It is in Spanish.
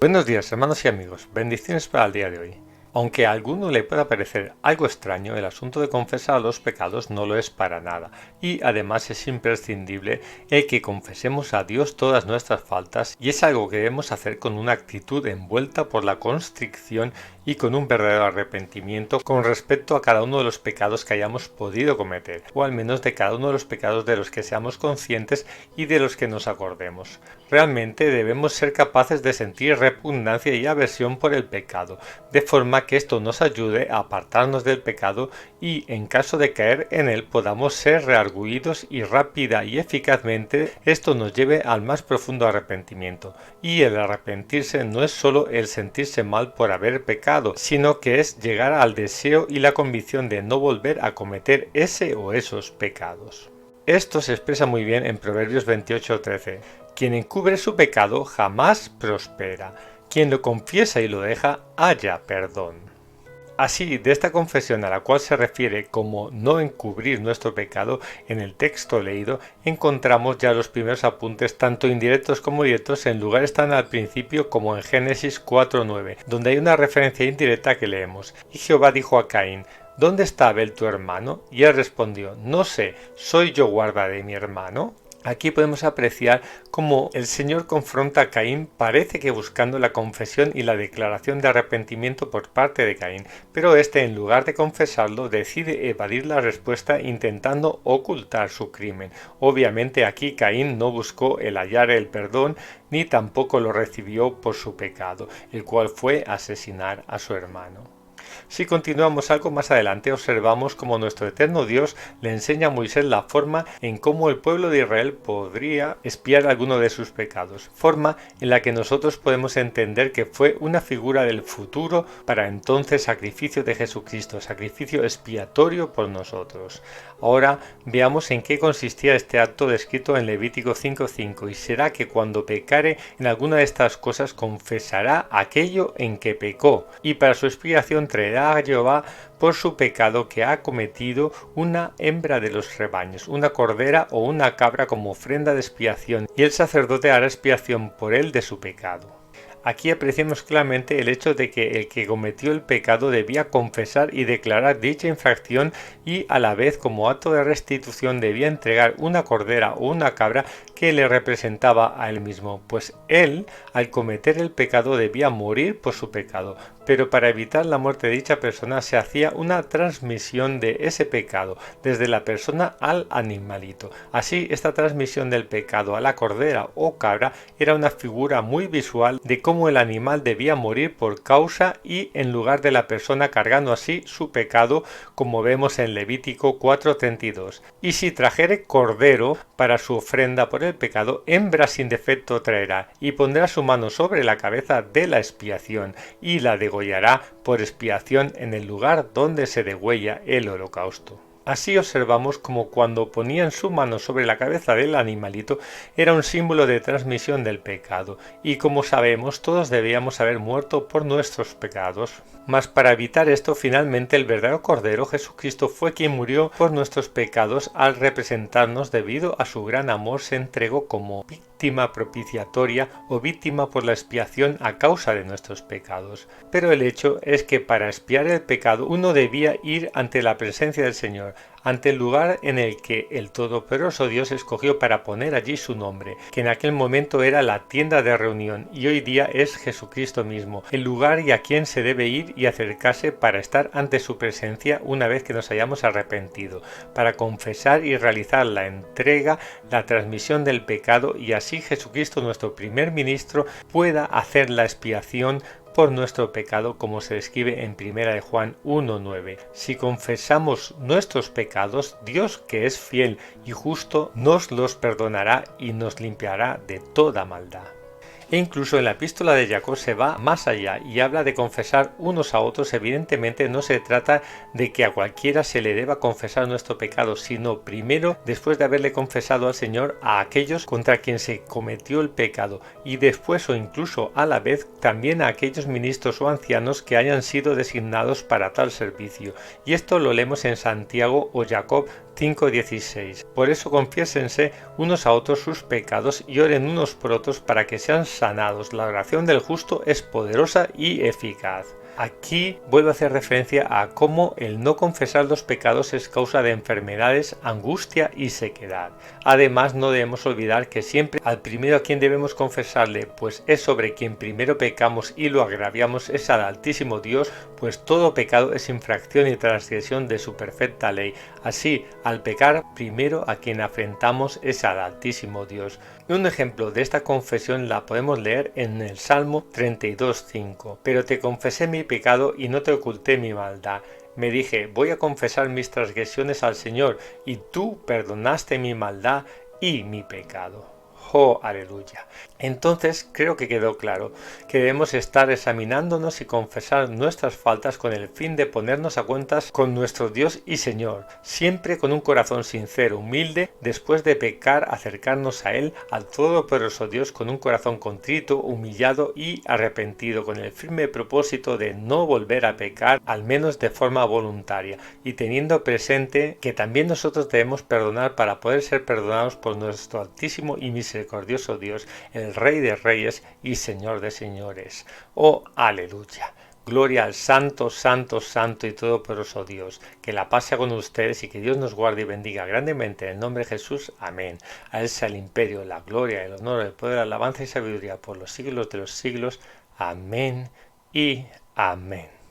Buenos días, hermanos y amigos, bendiciones para el día de hoy. Aunque a alguno le pueda parecer algo extraño, el asunto de confesar los pecados no lo es para nada, y además es imprescindible el que confesemos a Dios todas nuestras faltas, y es algo que debemos hacer con una actitud envuelta por la constricción y con un verdadero arrepentimiento con respecto a cada uno de los pecados que hayamos podido cometer, o al menos de cada uno de los pecados de los que seamos conscientes y de los que nos acordemos. Realmente debemos ser capaces de sentir repugnancia y aversión por el pecado, de forma que esto nos ayude a apartarnos del pecado y, en caso de caer en él, podamos ser reargüidos y rápida y eficazmente esto nos lleve al más profundo arrepentimiento. Y el arrepentirse no es solo el sentirse mal por haber pecado, sino que es llegar al deseo y la convicción de no volver a cometer ese o esos pecados. Esto se expresa muy bien en Proverbios 28:13. Quien encubre su pecado jamás prospera. Quien lo confiesa y lo deja, halla perdón. Así, de esta confesión a la cual se refiere como no encubrir nuestro pecado, en el texto leído encontramos ya los primeros apuntes tanto indirectos como directos en lugares tan al principio como en Génesis 4:9, donde hay una referencia indirecta que leemos. Y Jehová dijo a Caín: ¿Dónde está Abel tu hermano? Y él respondió: No sé, ¿soy yo guarda de mi hermano? Aquí podemos apreciar cómo el Señor confronta a Caín, parece que buscando la confesión y la declaración de arrepentimiento por parte de Caín, pero este, en lugar de confesarlo, decide evadir la respuesta intentando ocultar su crimen. Obviamente aquí Caín no buscó el hallar el perdón ni tampoco lo recibió por su pecado, el cual fue asesinar a su hermano. Si continuamos algo más adelante, observamos cómo nuestro eterno Dios le enseña a Moisés la forma en cómo el pueblo de Israel podría expiar alguno de sus pecados, forma en la que nosotros podemos entender que fue una figura del futuro para entonces sacrificio de Jesucristo, sacrificio expiatorio por nosotros. Ahora veamos en qué consistía este acto descrito en Levítico 5:5, y será que cuando pecare en alguna de estas cosas confesará aquello en que pecó, y para su expiación traerá a Jehová por su pecado que ha cometido una hembra de los rebaños, una cordera o una cabra como ofrenda de expiación, y el sacerdote hará expiación por él de su pecado. Aquí apreciamos claramente el hecho de que el que cometió el pecado debía confesar y declarar dicha infracción y a la vez como acto de restitución debía entregar una cordera o una cabra que le representaba a él mismo, pues él al cometer el pecado debía morir por su pecado, pero para evitar la muerte de dicha persona se hacía una transmisión de ese pecado desde la persona al animalito. Así, esta transmisión del pecado a la cordera o cabra era una figura muy visual de cómo el animal debía morir por causa y en lugar de la persona, cargando así su pecado, como vemos en Levítico 4:32. Y si trajere cordero para su ofrenda por el pecado, hembra sin defecto traerá, y pondrá su mano sobre la cabeza de la expiación, y la degollará por expiación en el lugar donde se degüella el holocausto. Así observamos como cuando ponían su mano sobre la cabeza del animalito era un símbolo de transmisión del pecado, y como sabemos todos debíamos haber muerto por nuestros pecados. Mas para evitar esto, finalmente el verdadero Cordero Jesucristo fue quien murió por nuestros pecados al representarnos. Debido a su gran amor se entregó como víctima propiciatoria o víctima por la expiación a causa de nuestros pecados. Pero el hecho es que para expiar el pecado uno debía ir ante la presencia del Señor, ante el lugar en el que el todopoderoso Dios escogió para poner allí su nombre, que en aquel momento era la tienda de reunión y hoy día es Jesucristo mismo, el lugar y a quien se debe ir y acercarse para estar ante su presencia una vez que nos hayamos arrepentido, para confesar y realizar la entrega, la transmisión del pecado, y así Jesucristo, nuestro primer ministro, pueda hacer la expiación por nuestro pecado, como se describe en 1 Juan 1:9. Si confesamos nuestros pecados, Dios, que es fiel y justo, nos los perdonará y nos limpiará de toda maldad. E incluso en la epístola de Jacob se va más allá y habla de confesar unos a otros. Evidentemente no se trata de que a cualquiera se le deba confesar nuestro pecado, sino primero, después de haberle confesado al Señor, a aquellos contra quien se cometió el pecado, y después o incluso a la vez también a aquellos ministros o ancianos que hayan sido designados para tal servicio. Y esto lo leemos en Santiago o Jacob 5:16. Por eso confiésense unos a otros sus pecados y oren unos por otros para que sean sanados. La oración del justo es poderosa y eficaz. Aquí vuelvo a hacer referencia a cómo el no confesar los pecados es causa de enfermedades, angustia y sequedad. Además, no debemos olvidar que siempre al primero a quien debemos confesarle, pues es sobre quien primero pecamos y lo agraviamos, es al Altísimo Dios, pues todo pecado es infracción y transgresión de su perfecta ley. Así, al pecar, primero a quien afrentamos es al Altísimo Dios. Un ejemplo de esta confesión la podemos leer en el Salmo 32:5. Pero te confesé mi pecado y no te oculté mi maldad. Me dije, voy a confesar mis transgresiones al Señor, y tú perdonaste mi maldad y mi pecado. ¡Oh, aleluya! Entonces creo que quedó claro que debemos estar examinándonos y confesar nuestras faltas con el fin de ponernos a cuentas con nuestro Dios y Señor, siempre con un corazón sincero, humilde, después de pecar, acercarnos a Él, al todopoderoso Dios, con un corazón contrito, humillado y arrepentido, con el firme propósito de no volver a pecar, al menos de forma voluntaria, y teniendo presente que también nosotros debemos perdonar para poder ser perdonados por nuestro altísimo y misericordioso Dios, el Rey de Reyes y Señor de Señores. ¡Oh, aleluya! Gloria al santo, santo, santo y todopoderoso Dios. Que la paz sea con ustedes y que Dios nos guarde y bendiga grandemente en el nombre de Jesús. Amén. A Él sea el imperio, la gloria, el honor, el poder, la alabanza y sabiduría por los siglos de los siglos. Amén y amén.